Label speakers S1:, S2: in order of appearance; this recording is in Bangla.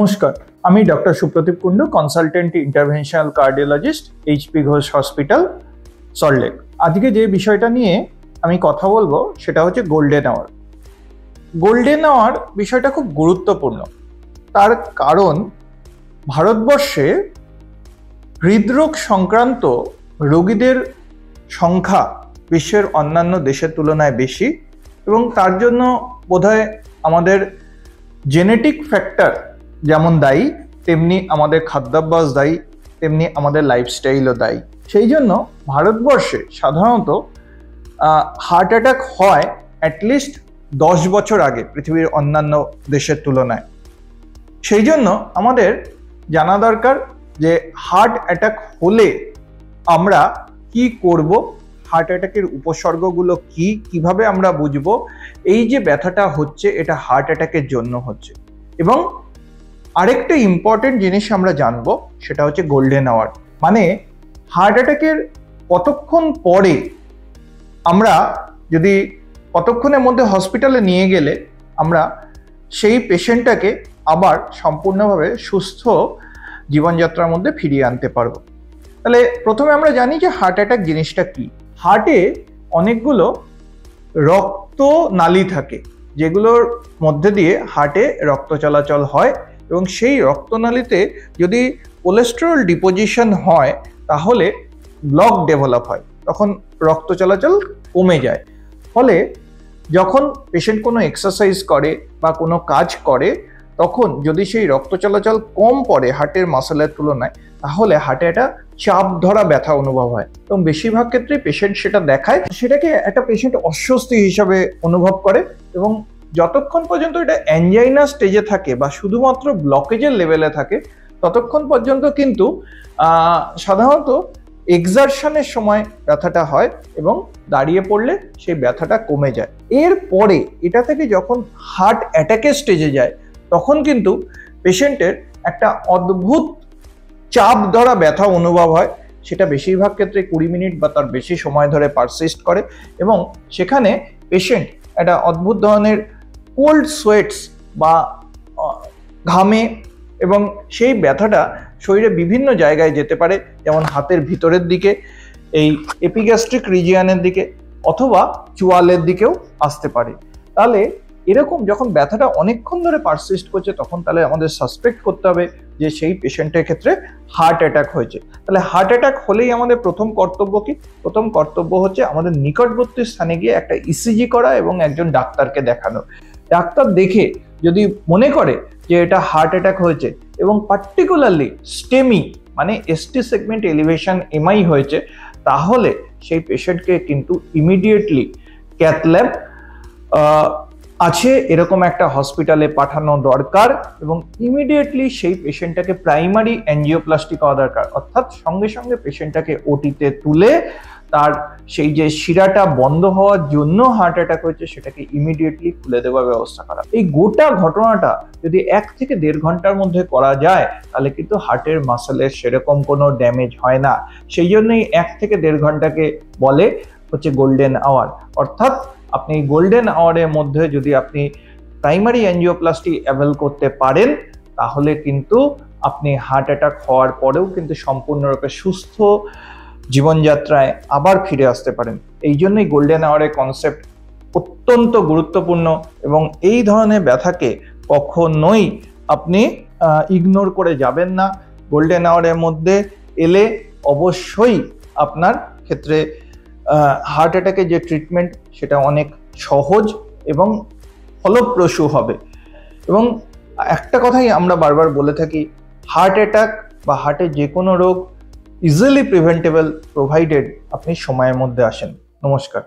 S1: নমস্কার, আমি doctor Supradip Kundu, consultant interventional cardiologist, HP Ghosh hospital, Salt Lake. আজকে যে বিষয়টা নিয়ে আমি কথা বলবো সেটা হচ্ছে গোল্ডেন আওয়ার। গোল্ডেন আওয়ার বিষয়টা খুব গুরুত্বপূর্ণ, তার কারণ ভারতবর্ষে হৃদরোগ সংক্রান্ত রোগীদের সংখ্যা বিশ্বের অন্যান্য দেশের তুলনায় বেশি, এবং তার জন্য বোধহয় আমাদের জেনেটিক ফ্যাক্টর যেমন দায়ী, তেমনি আমাদের খাদ্যাভ্যাস দায়ী, তেমনি আমাদের লাইফস্টাইলও দায়ী। সেই জন্য ভারতবর্ষে সাধারণত হার্ট অ্যাটাক হয় অ্যাটলিস্ট 10 বছর আগে পৃথিবীর অন্যান্য দেশের তুলনায়। সেই জন্য আমাদের জানা দরকার যে হার্ট অ্যাটাক হলে আমরা কি করব, হার্ট অ্যাটাকের উপসর্গগুলো কি, কিভাবে আমরা বুঝবো এই যে ব্যথাটা হচ্ছে এটা হার্ট অ্যাটাকের জন্য হচ্ছে। এবং আরেকটা ইম্পর্টেন্ট জিনিস আমরা জানবো, সেটা হচ্ছে গোল্ডেন আওয়ার। মানে হার্ট অ্যাটাকের কতক্ষণ পরে আমরা যদি কতক্ষণের মধ্যে হসপিটালে নিয়ে গেলে আমরা সেই পেশেন্টটাকে আবার সম্পূর্ণভাবে সুস্থ জীবনযাত্রার মধ্যে ফিরিয়ে আনতে পারবো। তাহলে প্রথমে আমরা জানি যে হার্ট অ্যাটাক জিনিসটা কি। হার্টে অনেকগুলো রক্তনালী থাকে, যেগুলোর মধ্যে দিয়ে হার্টে রক্ত চলাচল হয়, এবং সেই রক্তনালীতে যদি কোলেস্টেরল ডিপোজিশন হয় তাহলে ব্লক ডেভেলপ হয়, তখন রক্ত চলাচল কমে যায়। ফলে যখন পেশেন্ট কোনো এক্সারসাইজ করে বা কোনো কাজ করে, তখন যদি সেই রক্ত চলাচল কম পড়ে হার্টের মাসেলের তুলনায়, তাহলে হার্টে একটা চাপ ধরা ব্যথা অনুভব হয়, এবং বেশিরভাগ ক্ষেত্রে পেশেন্ট সেটা দেখায়, সেটাকে একটা পেশেন্ট অস্বস্তি হিসাবে অনুভব করে। এবং যতক্ষণ পর্যন্ত এটা অ্যাঞ্জাইনা স্টেজে থাকে বা শুধুমাত্র ব্লকেজের লেভেলে থাকে, ততক্ষণ পর্যন্ত কিন্তু সাধারণত এক্সারশনের সময় ব্যথাটা হয়, এবং দাঁড়িয়ে পড়লে সেই ব্যথাটা কমে যায়। এরপরে এটা থেকে যখন হার্ট অ্যাটাকের স্টেজে যায়, তখন কিন্তু পেশেন্টের একটা অদ্ভুত চাপ ধরা ব্যথা অনুভব হয়। সেটা বেশিরভাগ ক্ষেত্রে 20 মিনিট বা তার বেশি সময় ধরে পারসিস্ট করে, এবং সেখানে পেশেন্ট একটা অদ্ভুত ধরনের কোল্ড সোয়েটস বা ঘামে, এবং সেই ব্যথাটা শরীরে বিভিন্ন জায়গায় যেতে পারে, যেমন হাতের ভিতরের দিকে, এই এপিগ্যাস্ট্রিক রিজিয়নের দিকে, অথবা চোয়ালের দিকেও আসতে পারে। তাহলে এরকম যখন ব্যথাটা অনেকক্ষণ ধরে পারসিস্ট করছে, তখন তাহলে আমাদের সাসপেক্ট করতে হবে যে সেই পেশেন্টের ক্ষেত্রে হার্ট অ্যাটাক হয়েছে। তাহলে হার্ট অ্যাটাক হলেই আমাদের প্রথম কর্তব্য কি? প্রথম কর্তব্য হচ্ছে আমাদের নিকটবর্তী স্থানে গিয়ে একটা ইসিজি করা এবং একজন ডাক্তারকে দেখানো। ডাক্তার দেখে যদি মনে করে যে এটা হার্ট অ্যাটাক হয়েছে, এবং পার্টিকুলারলি স্টেমি মানে এসটি সেগমেন্ট এলিভেশন এমআই হয়েছে, তাহলে সেই পেশেন্টকে কিন্তু ইমিডিয়েটলি ক্যাথ ল্যাব আছে এরকম একটা হসপিটালে পাঠানো দরকার, এবং ইমিডিয়েটলি সেই পেশেন্টটাকে প্রাইমারি অ্যাঞ্জিওপ্লাস্টি করা দরকার। অর্থাৎ সঙ্গে সঙ্গে পেশেন্টটাকে ওটিতে তুলে তার সেই যে শিরাটা বন্ধ হওয়ার জন্য হার্ট অ্যাটাক হয়েছে সেটাকে ইমিডিয়েটলি খুলে দেওয়ার ব্যবস্থা করা। এই গোটা ঘটনাটা যদি 1 থেকে 1.5 ঘন্টার মধ্যে করা যায়, তাহলে কিন্তু হার্টের মাসেলের সেরকম কোনো ড্যামেজ হয় না। সেই জন্যই 1 থেকে 1.5 ঘন্টাকে বলে হচ্ছে গোল্ডেন আওয়ার। অর্থাৎ আপনি গোল্ডেন আওয়ারের মধ্যে যদি আপনি প্রাইমারি অ্যাঞ্জিওপ্লাস্টি অ্যাভেল করতে পারেন, তাহলে কিন্তু আপনি হার্ট অ্যাটাক হওয়ার পরেও কিন্তু সম্পূর্ণরূপে সুস্থ জীবনযাত্রায় আবার ফিরে আসতে পারেন। এই জন্যই গোল্ডেন আওয়ারের কনসেপ্ট অত্যন্ত গুরুত্বপূর্ণ, এবং এই ধরনের ব্যথাকে কখনোই আপনি ইগনোর করে যাবেন না। গোল্ডেন আওয়ারের মধ্যে এলে অবশ্যই আপনার ক্ষেত্রে হার্ট অ্যাটাকের যে ট্রিটমেন্ট সেটা অনেক সহজ এবং ফলপ্রসূ হবে। এবং একটা কথাই আমরা বারবার বলে থাকি, হার্ট অ্যাটাক বা হার্টের যে কোনো রোগ ইজিলি প্রিভেন্টেবল, প্রোভাইডেড আপনি সময়ের মধ্যে আসেন। নমস্কার।